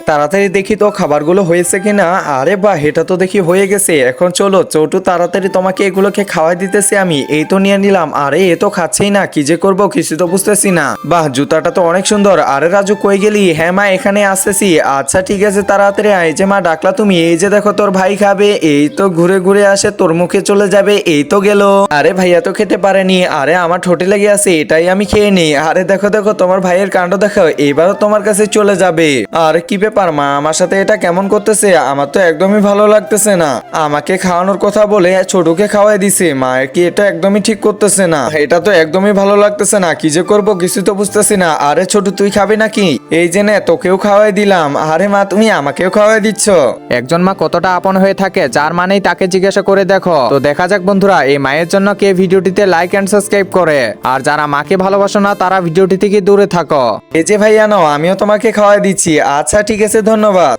তাড়াতাড়ি দেখি তো খাবারগুলো হয়েছে কিনা। আরে বাহ, এটা তো দেখি হয়ে গেছে। এখন চলো চটু, তাড়াতাড়ি তোমাকে এগুলোকে খাওয়াই দিতেছি আমি। এই তো নিয়ে নিলাম। আরে এ তো খাচ্ছেই না, কি যে করবো কিছু তো বুঝতেছি না। বাহ, জুতাটা তো অনেক সুন্দর। আরে রাজু কই গেলি? হ্যাঁ মা, এখানে আসতেছি। আচ্ছা ঠিক আছে, তাড়াতাড়ি আয়। এই যে মা ডাকলা তুমি। এই যে দেখো তোর ভাই খাবে। এই তো ঘুরে ঘুরে আসে, তোর মুখে চলে যাবে। এই তো গেল। আরে ভাইয়া তো খেতে পারেনি। আরে আমার ঠোঁটে লেগে আছে, এটাই আমি খেয়ে নেই। আরে দেখো দেখো তোমার ভাইয়ের কাণ্ড দেখো, এবারও তোমার কাছে চলে যাবে। আরে কি ব্যাপার মা, আমার সাথে এটা কেমন করতেছে? আমার তো একদমই ভালো লাগতেছে না। আমাকে খাওয়ানোর কথা বলে ছোটকে খাওয়াই দিছে। মা কি এটা একদমই ঠিক করতেছে না। এটা তো একদমই ভালো লাগতেছে না, কি যে করবো কিছু তো বুঝতেছি না। আরে ছোট, তুই খাবি নাকি? এই যে নে, তোকেও খাওয়াই দিলাম। আরে মা, তুমি আমাকেও খাওয়াই দিচ্ছ। একজন মা কতটা আপন হয়ে থাকে, যার মানেই তাকে জিজ্ঞাসা করে দেখো। তো দেখা যাক বন্ধুরা, এই মায়ের জন্য কে ভিডিওটিতে লাইক এন্ড সাবস্ক্রাইব করে। আর যারা মাকে ভালোবাসো না, তারা ভিডিওটি থেকে দূরে থাকো। এই যে ভাইয়া নাও, আমিও তোমাকে খাওয়াই দিচ্ছি। আচ্ছা ঠিক আছে, ধন্যবাদ।